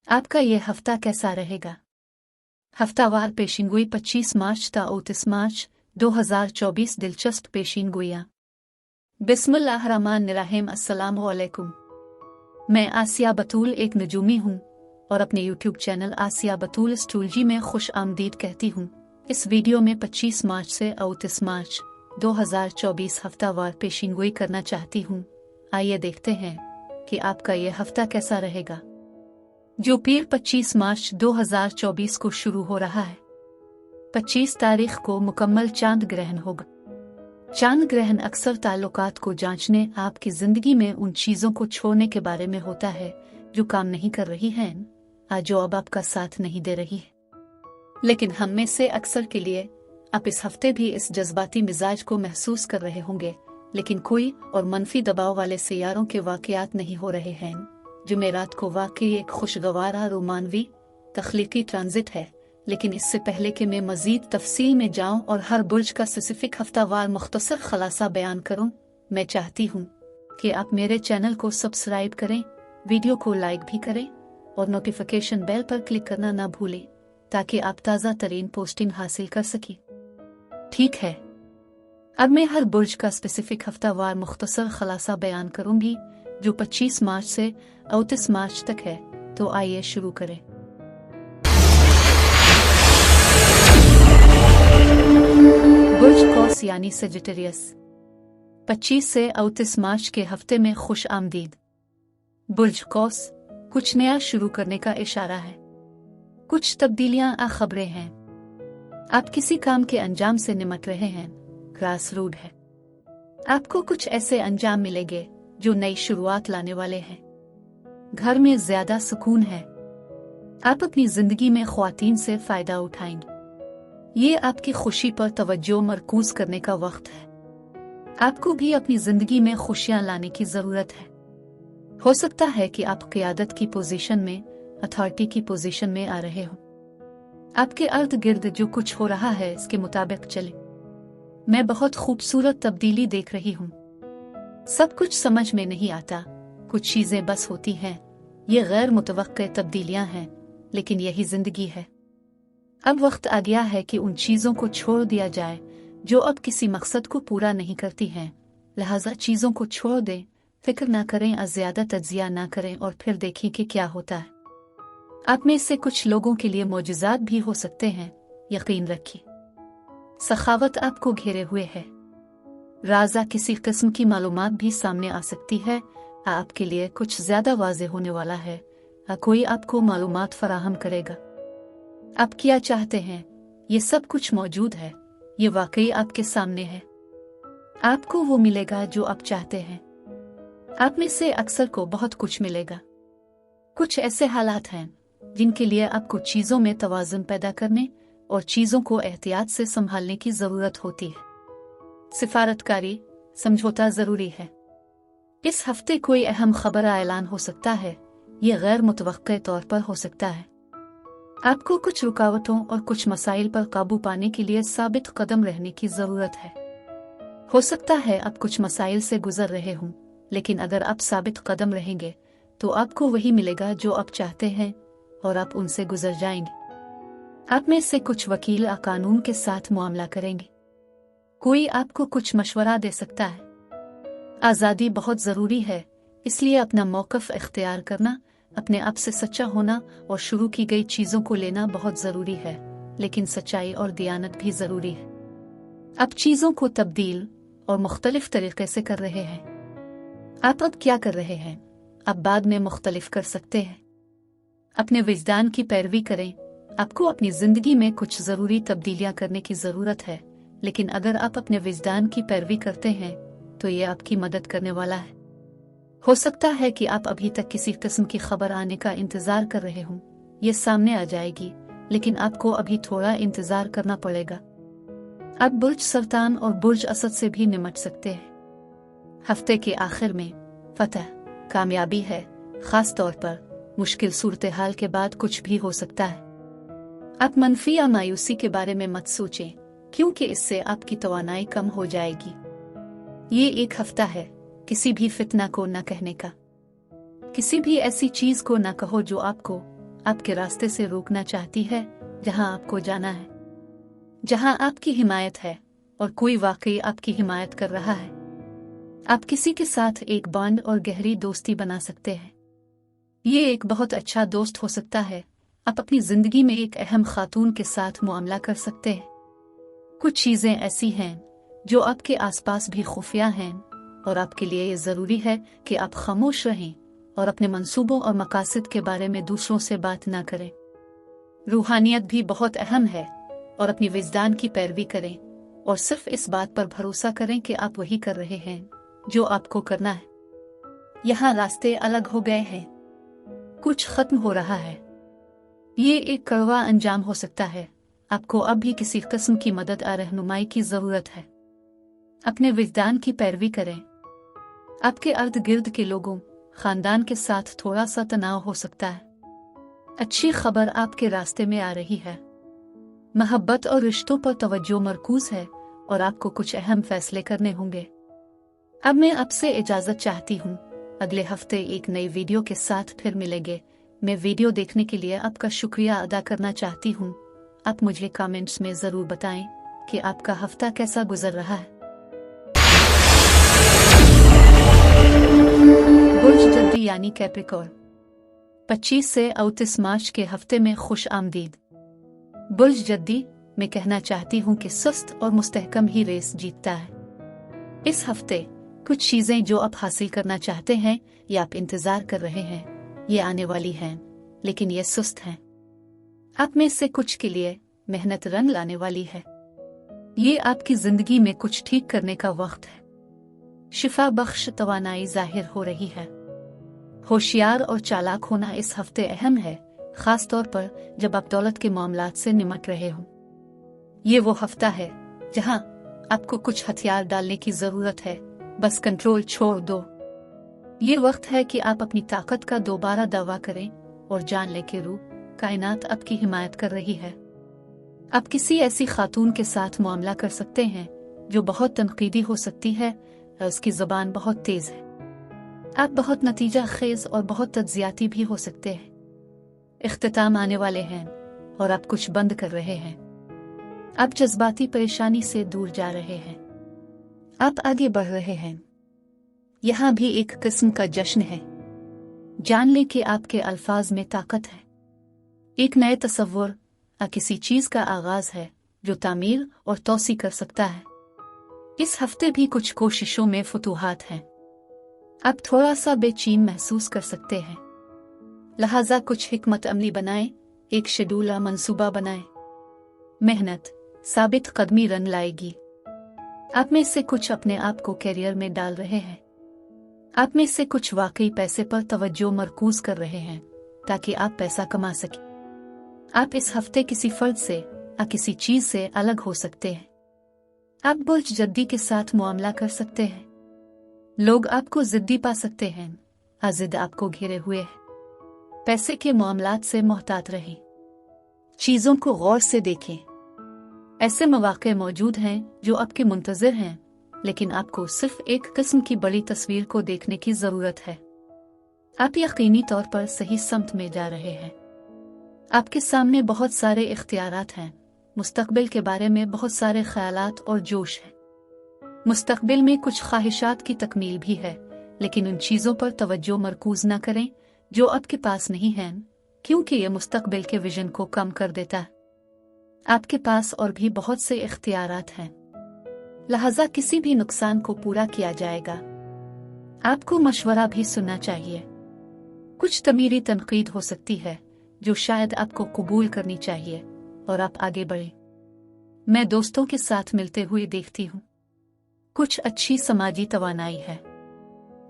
आपका ये हफ्ता कैसा रहेगा? हफ्तावार पेशिनगोई 25 मार्च ता 29 मार्च 2024 दिलचस्प पेशिनगोइयाँ। बिस्मिल्लाहिर्रहमानिर्रहीम। अस्सलामु अलैकुम। मैं आसिया बतूल एक नजूमी हूँ और अपने YouTube चैनल आसिया बतूल एस्ट्रोलॉजी में खुश आमदीद कहती हूँ। इस वीडियो में 25 मार्च से 29 मार्च 2024 हफ्तावार पेशिनगोई करना चाहती हूँ। आइए देखते हैं कि आपका ये हफ्ता कैसा रहेगा, जो पीर 25 मार्च 2024 को शुरू हो रहा है। 25 तारीख को मुकम्मल चांद ग्रहण होगा। चांद ग्रहण अक्सर ताल्लुकात को जांचने, आपकी जिंदगी में उन चीजों को छोड़ने के बारे में होता है जो काम नहीं कर रही हैं, जो अब आपका साथ नहीं दे रही है। लेकिन हम में से अक्सर के लिए आप इस हफ्ते भी इस जज्बाती मिजाज को महसूस कर रहे होंगे, लेकिन कोई और मनफी दबाव वाले सियारों के वाकयात नहीं हो रहे हैं। जुमेरात को वाकई एक खुशगवार रोमानवी तख्लीकी ट्रांजिट है। लेकिन इससे पहले कि मैं मजीद तफसील में जाऊं और हर बुर्ज का स्पेसिफिक हफ्तावार मुख्तसर खलासा बयान करूं, मैं चाहती हूं कि आप मेरे चैनल को सब्सक्राइब करें, वीडियो को लाइक भी करें और नोटिफिकेशन बेल पर क्लिक करना ना भूलें ताकि आप ताज़ा तरीन पोस्टिंग हासिल कर सकें। ठीक है, अब मैं हर बुर्ज का स्पेसिफिक हफ्तावार मुख्तसर खलासा बयान करूंगी जो 25 मार्च से 29 मार्च तक है। तो आइए शुरू करें। बुर्ज कौस यानी सेजिटेरियस, 25 से 29 मार्च के हफ्ते में खुश आमदीद। बुर्ज कौस कुछ नया शुरू करने का इशारा है। कुछ तब्दीलियां खबरें हैं। आप किसी काम के अंजाम से निमट रहे हैं, ग्रास रूट है। आपको कुछ ऐसे अंजाम मिलेंगे जो नई शुरुआत लाने वाले हैं। घर में ज्यादा सुकून है। आप अपनी जिंदगी में ख्वातीन से फायदा उठाएंगे। ये आपकी खुशी पर तवज्जो मरकूज करने का वक्त है। आपको भी अपनी जिंदगी में खुशियां लाने की जरूरत है। हो सकता है कि आप क़ियादत की पोजीशन में, अथॉरिटी की पोजीशन में आ रहे हो। आपके अर्द गिर्द जो कुछ हो रहा है इसके मुताबिक चले। मैं बहुत खूबसूरत तब्दीली देख रही हूँ। सब कुछ समझ में नहीं आता, कुछ चीजें बस होती हैं। ये गैर मुतवक्के तब्दीलियां हैं, लेकिन यही जिंदगी है। अब वक्त आ गया है कि उन चीजों को छोड़ दिया जाए जो अब किसी मकसद को पूरा नहीं करती हैं। लिहाजा चीजों को छोड़ दें, फिक्र ना करें, ज्यादा तज्जिया ना करें और फिर देखें कि क्या होता है। आप में से कुछ लोगों के लिए मोजज़ात भी हो सकते हैं, यकीन रखिए। सखावत आपको घेरे हुए है। राजा किसी किस्म की मालूमात भी सामने आ सकती है। आपके लिए कुछ ज्यादा वाज़ेह होने वाला है। कोई आपको मालूमात फराहम करेगा। आप क्या चाहते हैं, ये सब कुछ मौजूद है। ये वाकई आपके सामने है। आपको वो मिलेगा जो आप चाहते हैं। आप में से अक्सर को बहुत कुछ मिलेगा। कुछ ऐसे हालात हैं जिनके लिए आपको चीजों में तवाज़ुन पैदा करने और चीजों को एहतियात से संभालने की जरूरत होती है। सिफारतकारी समझौता जरूरी है। इस हफ्ते कोई अहम खबर ऐलान हो सकता है। ये गैर मुतवक्के तौर पर हो सकता है। आपको कुछ रुकावटों और कुछ मसाइल पर काबू पाने के लिए साबित कदम रहने की जरूरत है। हो सकता है आप कुछ मसाइल से गुजर रहे हों, लेकिन अगर आप साबित कदम रहेंगे तो आपको वही मिलेगा जो आप चाहते हैं और आप उनसे गुजर जाएंगे। आप में से कुछ वकील कानून के साथ मामला करेंगे। कोई आपको कुछ मशवरा दे सकता है। आज़ादी बहुत ज़रूरी है, इसलिए अपना मौक़िफ़ इख्तियार करना, अपने आप से सच्चा होना और शुरू की गई चीज़ों को लेना बहुत ज़रूरी है। लेकिन सच्चाई और दियानत भी ज़रूरी है। आप चीज़ों को तब्दील और मुख्तलिफ तरीक़े से कर रहे हैं। आप अब क्या कर रहे हैं, आप बाद में मुख्तलिफ कर सकते हैं। अपने विजदान की पैरवी करें। आपको अपनी ज़िंदगी में कुछ ज़रूरी तब्दीलियाँ करने की ज़रूरत है, लेकिन अगर आप अपने विजदान की पैरवी करते हैं तो ये आपकी मदद करने वाला है। हो सकता है कि आप अभी तक किसी किस्म की खबर आने का इंतजार कर रहे हों। ये सामने आ जाएगी, लेकिन आपको अभी थोड़ा इंतजार करना पड़ेगा। आप बुर्ज सरतान और बुर्ज असद से भी निमट सकते हैं। हफ्ते के आखिर में फतह, कामयाबी है। खास तौर पर मुश्किल सूरत हाल के बाद कुछ भी हो सकता है। आप मनफी या मायूसी के बारे में मत सोचें, क्योंकि इससे आपकी तवानाई कम हो जाएगी। ये एक हफ्ता है किसी भी फितना को न कहने का। किसी भी ऐसी चीज को न कहो जो आपको आपके रास्ते से रोकना चाहती है जहां आपको जाना है, जहां आपकी हिमायत है और कोई वाकई आपकी हिमायत कर रहा है। आप किसी के साथ एक बॉन्ड और गहरी दोस्ती बना सकते हैं। ये एक बहुत अच्छा दोस्त हो सकता है। आप अपनी जिंदगी में एक अहम खातून के साथ मुआमला कर सकते हैं। कुछ चीजें ऐसी हैं जो आपके आसपास भी खुफिया हैं और आपके लिए ये जरूरी है कि आप खामोश रहें और अपने मंसूबों और मकासद के बारे में दूसरों से बात ना करें। रूहानियत भी बहुत अहम है और अपनी विजदान की पैरवी करें और सिर्फ इस बात पर भरोसा करें कि आप वही कर रहे हैं जो आपको करना है। यहाँ रास्ते अलग हो गए हैं, कुछ खत्म हो रहा है। ये एक कड़वा अंजाम हो सकता है। आपको अब भी किसी किस्म की मदद और रहनुमाई की जरूरत है। अपने विजदान की पैरवी करें। आपके अर्द गिर्द के लोगों, खानदान के साथ थोड़ा सा तनाव हो सकता है। अच्छी खबर आपके रास्ते में आ रही है। मोहब्बत और रिश्तों पर तवज्जो मरकूज है और आपको कुछ अहम फैसले करने होंगे। अब मैं आपसे इजाजत चाहती हूँ। अगले हफ्ते एक नई वीडियो के साथ फिर मिलेंगे। मैं वीडियो देखने के लिए आपका शुक्रिया अदा करना चाहती हूँ। आप मुझे कमेंट्स में जरूर बताएं कि आपका हफ्ता कैसा गुजर रहा है। बुर्ज जद्दी यानी कैप्रिकॉर्न, 25 से 29 मार्च के हफ्ते में खुश आमदीद। बुर्ज जद्दी, मैं कहना चाहती हूँ कि सुस्त और मुस्तहकम ही रेस जीतता है। इस हफ्ते कुछ चीजें जो आप हासिल करना चाहते हैं या आप इंतजार कर रहे हैं, ये आने वाली हैं, लेकिन ये सुस्त हैं। आप में से कुछ के लिए मेहनत रंग लाने वाली है। ये आपकी जिंदगी में कुछ ठीक करने का वक्त है। शिफा बख्श तवानाई जाहिर हो रही है। होशियार और चालाक होना इस हफ्ते अहम है, खास तौर पर जब आप दौलत के मामलात से निमट रहे हो। ये वो हफ्ता है जहां आपको कुछ हथियार डालने की जरूरत है, बस कंट्रोल छोड़ दो। ये वक्त है कि आप अपनी ताकत का दोबारा दावा करें और जान ले कि रूह कायनात आपकी हिमायत कर रही है। आप किसी ऐसी खातून के साथ मामला कर सकते हैं जो बहुत तनकीदी हो सकती है और उसकी जुबान बहुत तेज है। आप बहुत नतीजा खेज और बहुत तज्जियाती भी हो सकते हैं। इख्तिताम आने वाले हैं और आप कुछ बंद कर रहे हैं। आप जज्बाती परेशानी से दूर जा रहे हैं। आप आगे बढ़ रहे हैं। यहाँ भी एक किस्म का जश्न है। जान लें कि आपके अल्फाज में ताकत है। एक नए तसव्वुर किसी चीज का आगाज है जो तामीर और तौसी कर सकता है। इस हफ्ते भी कुछ कोशिशों में फतूहात हैं। आप थोड़ा सा बेचैन महसूस कर सकते हैं, लिहाजा कुछ हिकमत अमली बनाएं, एक शेड्यूल मंसूबा बनाएं। मेहनत साबित कदमी रंग लाएगी। आप में से कुछ अपने आप को करियर में डाल रहे हैं। आप में से कुछ वाकई पैसे पर तवज्जो मरकूज कर रहे हैं ताकि आप पैसा कमा सकें। आप इस हफ्ते किसी फर्द से या किसी चीज से अलग हो सकते हैं। आप बुर्ज जद्दी के साथ मुआमला कर सकते हैं। लोग आपको जिद्दी पा सकते हैं। जिद आपको घेरे हुए है। पैसे के मामलात से मोहतात रहें। चीजों को गौर से देखें। ऐसे मौके मौजूद हैं जो आपके मुंतजिर हैं, लेकिन आपको सिर्फ एक किस्म की बड़ी तस्वीर को देखने की जरूरत है। आप यकीनी तौर पर सही समत में जा रहे हैं। आपके सामने बहुत सारे इख्तियारात हैं। मुस्तकबिल के बारे में बहुत सारे ख्यालात और जोश है। मुस्तकबिल में कुछ ख्वाहिशात की तकमील भी है, लेकिन उन चीज़ों पर तवज्जो मरकूज न करें जो आपके पास नहीं हैं, क्योंकि यह मुस्तकबिल के विजन को कम कर देता है। आपके पास और भी बहुत से इख्तियारात हैं, लिहाजा किसी भी नुकसान को पूरा किया जाएगा। आपको मशवरा भी सुनना चाहिए। कुछ तमीरी तनकीद हो सकती है जो शायद आपको कबूल करनी चाहिए और आप आगे बढ़े। मैं दोस्तों के साथ मिलते हुए देखती हूँ। कुछ अच्छी समाजी तवानाई है।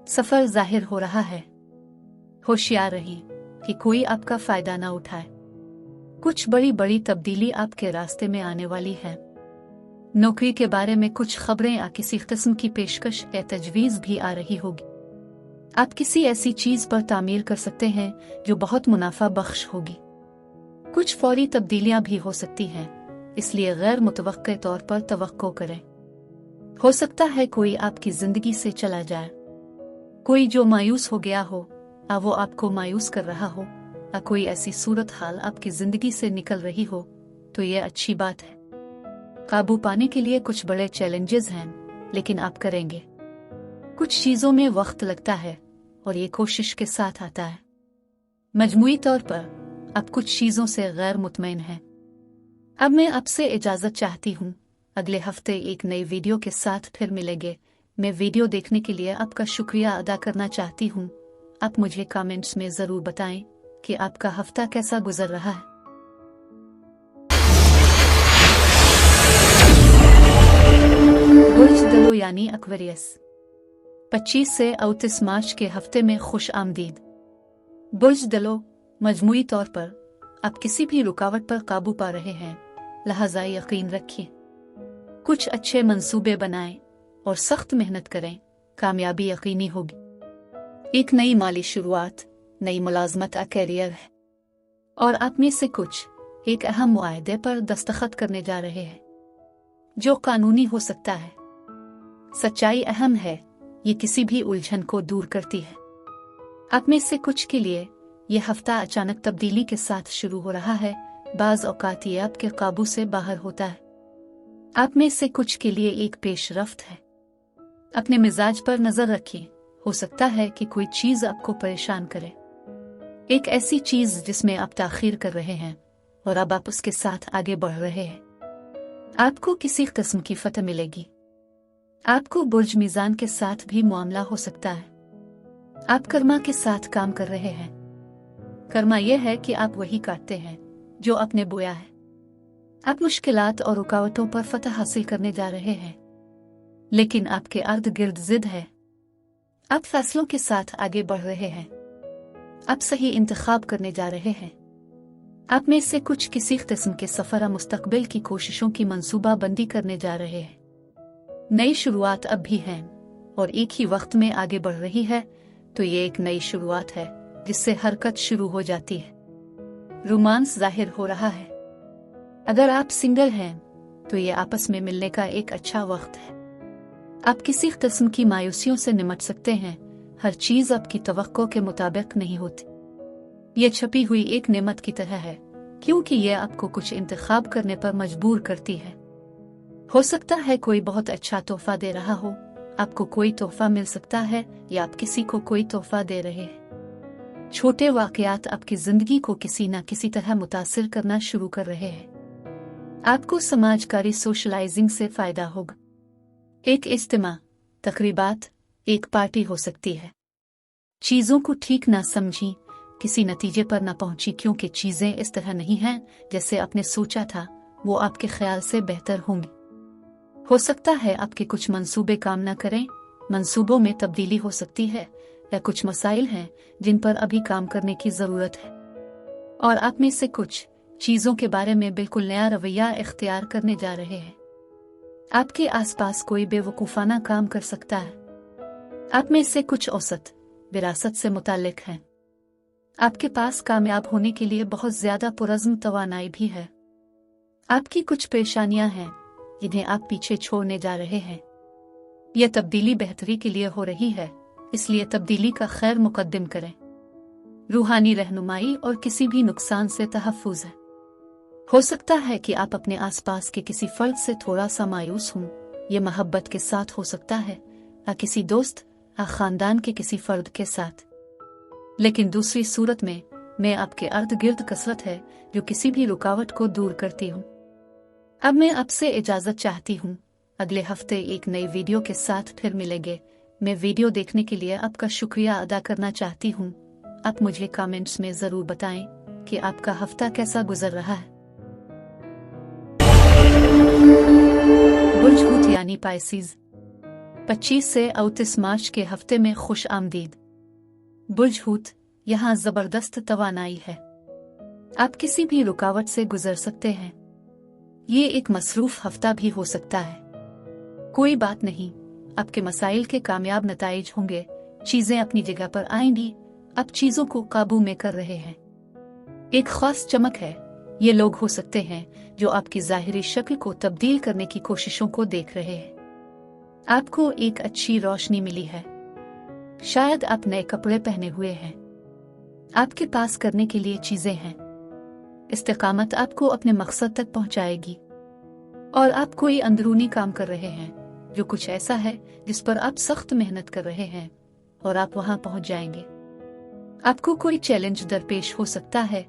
सफर जाहिर हो रहा है। होशियार रहिए कि कोई आपका फायदा ना उठाए। कुछ बड़ी बड़ी तब्दीली आपके रास्ते में आने वाली है। नौकरी के बारे में कुछ खबरें या किसी किस्म की पेशकश या तजवीज भी आ रही होगी। आप किसी ऐसी चीज पर तामीर कर सकते हैं जो बहुत मुनाफा बख्श होगी। कुछ फौरी तब्दीलियां भी हो सकती हैं, इसलिए गैर मुतवक्के तौर पर तवक्को करें। हो सकता है कोई आपकी जिंदगी से चला जाए। कोई जो मायूस हो गया हो, वो आपको मायूस कर रहा हो, कोई ऐसी सूरत हाल आपकी जिंदगी से निकल रही हो तो ये अच्छी बात है। काबू पाने के लिए कुछ बड़े चैलेंजेस हैं, लेकिन आप करेंगे। कुछ चीजों में वक्त लगता है और ये कोशिश के साथ आता है। मजमूई तौर पर आप कुछ चीजों से गैर मुतमईन हैं। अब मैं आपसे इजाजत चाहती हूँ। अगले हफ्ते एक नई वीडियो के साथ फिर मिलेंगे। मैं वीडियो देखने के लिए आपका शुक्रिया अदा करना चाहती हूँ। आप मुझे कमेंट्स में जरूर बताएं कि आपका हफ्ता कैसा गुजर रहा है। बुर्ज दलो यानी एक्वेरियस 25 से 29 मार्च के हफ्ते में खुश आमदीद। बुर्ज दलो, मजमूई तौर पर आप किसी भी रुकावट पर काबू पा रहे हैं, लिहाजा यकीन रखिए। कुछ अच्छे मंसूबे बनाएं और सख्त मेहनत करें, कामयाबी यकीनी होगी। एक नई माली शुरुआत, नई मुलाजमत का कैरियर है और आप में से कुछ एक अहम मुआहदे पर दस्तखत करने जा रहे हैं जो कानूनी हो सकता है। सच्चाई अहम है, ये किसी भी उलझन को दूर करती है। आप में से कुछ के लिए यह हफ्ता अचानक तब्दीली के साथ शुरू हो रहा है। बाज औकात ये आपके काबू से बाहर होता है। आप में से कुछ के लिए एक पेशरफ्त है। अपने मिजाज पर नजर रखिए, हो सकता है कि कोई चीज आपको परेशान करे। एक ऐसी चीज जिसमें आप ताखीर कर रहे हैं और अब आप उसके साथ आगे बढ़ रहे हैं। आपको किसी किस्म की फतह मिलेगी। आपको बुर्ज मीजान के साथ भी मामला हो सकता है। आप कर्मा के साथ काम कर रहे हैं। कर्मा यह है कि आप वही काटते हैं जो आपने बोया है। आप मुश्किलात और रुकावटों पर फतह हासिल करने जा रहे हैं, लेकिन आपके अर्द गिर्द जिद है। आप फैसलों के साथ आगे बढ़ रहे हैं। आप सही इंतखाब करने जा रहे हैं। आप में से कुछ किसी किस्म के सफर मुस्तकबिल की कोशिशों की मंसूबा बंदी करने जा रहे हैं। नई शुरुआत अब भी है और एक ही वक्त में आगे बढ़ रही है, तो ये एक नई शुरुआत है जिससे हरकत शुरू हो जाती है। रोमांस जाहिर हो रहा है। अगर आप सिंगल हैं तो ये आपस में मिलने का एक अच्छा वक्त है। आप किसी किस्म की मायूसियों से निमट सकते हैं। हर चीज आपकी तवक्को के मुताबिक नहीं होती। ये छपी हुई एक नेमत की तरह है, क्योंकि ये आपको कुछ इंतखाब करने पर मजबूर करती है। हो सकता है कोई बहुत अच्छा तोहफा दे रहा हो, आपको कोई तोहफा मिल सकता है या आप किसी को कोई तोहफा दे रहे हैं। छोटे वाकयात आपकी जिंदगी को किसी न किसी तरह मुतासिर करना शुरू कर रहे हैं। आपको समाजकारी सोशलाइजिंग से फायदा होगा। एक इज्तिमा, तकरीबात, एक पार्टी हो सकती है। चीजों को ठीक ना समझी, किसी नतीजे पर ना पहुंची क्योंकि चीजें इस तरह नहीं हैं जैसे आपने सोचा था। वो आपके ख्याल से बेहतर होंगी। हो सकता है आपके कुछ मंसूबे काम ना करें। मंसूबों में तब्दीली हो सकती है या कुछ मसाइल हैं जिन पर अभी काम करने की जरूरत है और आप में से कुछ चीजों के बारे में बिल्कुल नया रवैया इख्तियार करने जा रहे हैं। आपके आसपास कोई बेवकूफाना काम कर सकता है। आप में से कुछ औसत विरासत से मुताल्लिक हैं। आपके पास कामयाब होने के लिए बहुत ज्यादा पुरज़्म तवानाई भी है। आपकी कुछ परेशानियां हैं जिन्हें आप पीछे छोड़ने जा रहे हैं। यह तब्दीली बेहतरी के लिए हो रही है, इसलिए तब्दीली का खैर मुकद्दम करें। रूहानी रहनुमाई और किसी भी नुकसान से तहफ़्फ़ुज़ है। हो सकता है कि आप अपने आसपास के किसी फर्द से थोड़ा सा मायूस हों। यह मोहब्बत के साथ हो सकता है या किसी दोस्त या खानदान के किसी फर्द के साथ। लेकिन दूसरी सूरत में मैं आपके अर्द गिर्द कसरत है जो किसी भी रुकावट को दूर करती हूँ। अब मैं आपसे इजाजत चाहती हूँ। अगले हफ्ते एक नई वीडियो के साथ फिर मिलेंगे। मैं वीडियो देखने के लिए आपका शुक्रिया अदा करना चाहती हूँ। आप मुझे कमेंट्स में जरूर बताएं कि आपका हफ्ता कैसा गुजर रहा है। बुर्ज हूत यानी पाइसिस 25 से 29 मार्च के हफ्ते में खुश आमदीद। बुर्ज हूत, यहाँ जबरदस्त तवानाई है। आप किसी भी रुकावट से गुजर सकते हैं। ये एक मसरूफ हफ्ता भी हो सकता है। कोई बात नहीं, आपके मसाइल के कामयाब नताइज होंगे। चीजें अपनी जगह पर आएंगी। आप चीजों को काबू में कर रहे हैं। एक खास चमक है। ये लोग हो सकते हैं जो आपकी जाहिरी शक्ल को तब्दील करने की कोशिशों को देख रहे हैं। आपको एक अच्छी रोशनी मिली है। शायद आप नए कपड़े पहने हुए हैं। आपके पास करने के लिए चीजें हैं। इस्तिकामत आपको अपने मकसद तक पहुंचाएगी। और आप कोई अंदरूनी काम कर रहे हैं जो कुछ ऐसा है जिस पर आप सख्त मेहनत कर रहे हैं और आप वहां पहुंच जाएंगे। आपको कोई चैलेंज दरपेश हो सकता है,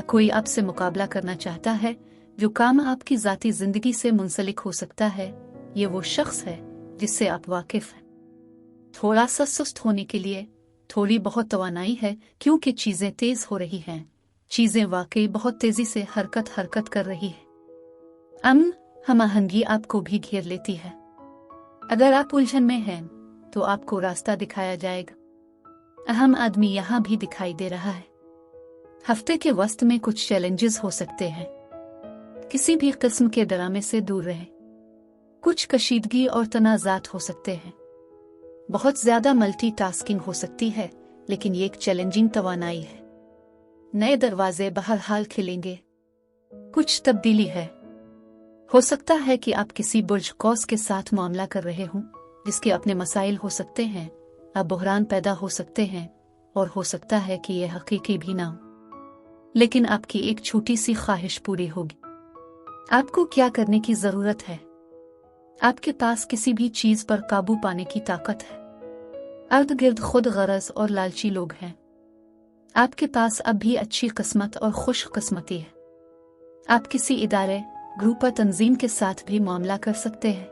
कोई आपसे मुकाबला करना चाहता है, जो काम आपकी जाती जिंदगी से मुंसलिक हो सकता है। ये वो शख्स है जिससे आप वाकिफ हैं। थोड़ा सा सुस्त होने के लिए थोड़ी बहुत तवानाई है, क्योंकि चीजें तेज हो रही हैं। चीजें वाकई बहुत तेजी से हरकत कर रही है। अमन हमआहंगी आपको भी घेर लेती है। अगर आप उलझन में हैं तो आपको रास्ता दिखाया जाएगा। अहम आदमी यहाँ भी दिखाई दे रहा है। हफ्ते के वस्त में कुछ चैलेंजेस हो सकते हैं। किसी भी किस्म के ड्रामे से दूर रहें। कुछ कशीदगी और तनाज़ात हो सकते हैं। बहुत ज्यादा मल्टीटास्किंग हो सकती है, लेकिन ये एक चैलेंजिंग तवानाई है। नए दरवाजे बहरहाल खिलेंगे। कुछ तब्दीली है। हो सकता है कि आप किसी बुर्ज कौस के साथ मामला कर रहे हों, जिसके अपने मसाइल हो सकते हैं। अब बहरान पैदा हो सकते हैं और हो सकता है कि यह हकीकी भी ना हो, लेकिन आपकी एक छोटी सी ख्वाहिश पूरी होगी। आपको क्या करने की जरूरत है? आपके पास किसी भी चीज पर काबू पाने की ताकत है। अर्द गिर्द खुद गरज और लालची लोग हैं। आपके पास अब भी अच्छी किस्मत और खुश किस्मती है। आप किसी इदारे, ग्रुप या तंजीम के साथ भी मामला कर सकते हैं।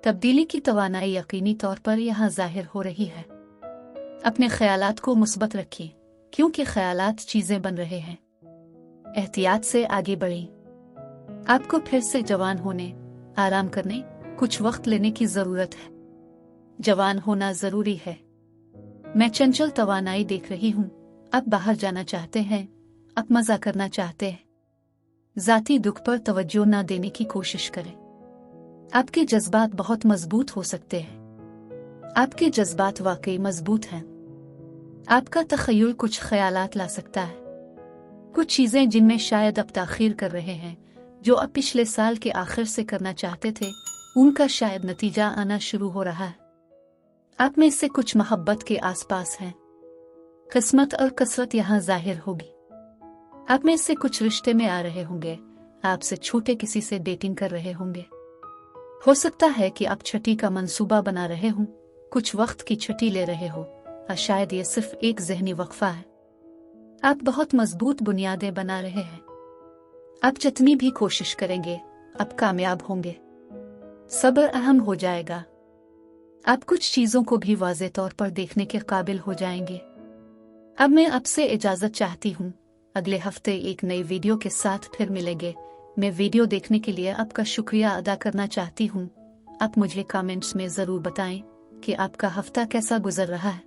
तब्दीली की तवानाई यकीनी तौर पर यहाँ जाहिर हो रही है। अपने ख्यालात को मुस्बत रखिए, क्योंकि ख्यालात चीजें बन रहे हैं। एहतियात से आगे बढ़ें। आपको फिर से जवान होने, आराम करने, कुछ वक्त लेने की जरूरत है। जवान होना जरूरी है। मैं चंचल तवानाई देख रही हूँ। आप बाहर जाना चाहते हैं, आप मजा करना चाहते हैं। जाती दुख पर तवज्जो न देने की कोशिश करें। आपके जज्बात बहुत मजबूत हो सकते हैं। आपके जज्बात वाकई मजबूत हैं। आपका तखय्युल कुछ ख्यालात ला सकता है। कुछ चीजें जिनमें शायद आप ताखीर कर रहे हैं, जो आप पिछले साल के आखिर से करना चाहते थे, उनका शायद नतीजा आना शुरू हो रहा है। आप में से कुछ मोहब्बत के आसपास हैं। किस्मत और कसरत यहाँ जाहिर होगी। आप में से कुछ रिश्ते में आ रहे होंगे। आपसे छोटे किसी से डेटिंग कर रहे होंगे। हो सकता है कि आप छुट्टी का मंसूबा बना रहे हों, कुछ वक्त की छुट्टी ले रहे हो, और शायद ये सिर्फ एक ज़हनी वक्फा है। आप बहुत मजबूत बुनियादें बना रहे हैं। आप जितनी भी कोशिश करेंगे, आप कामयाब होंगे। सब्र अहम हो जाएगा। आप कुछ चीजों को भी वाज़े तौर पर देखने के काबिल हो जाएंगे। अब मैं आपसे इजाजत चाहती हूँ। अगले हफ्ते एक नई वीडियो के साथ फिर मिलेंगे। मैं वीडियो देखने के लिए आपका शुक्रिया अदा करना चाहती हूँ। आप मुझे कमेंट्स में जरूर बताएं कि आपका हफ्ता कैसा गुजर रहा है।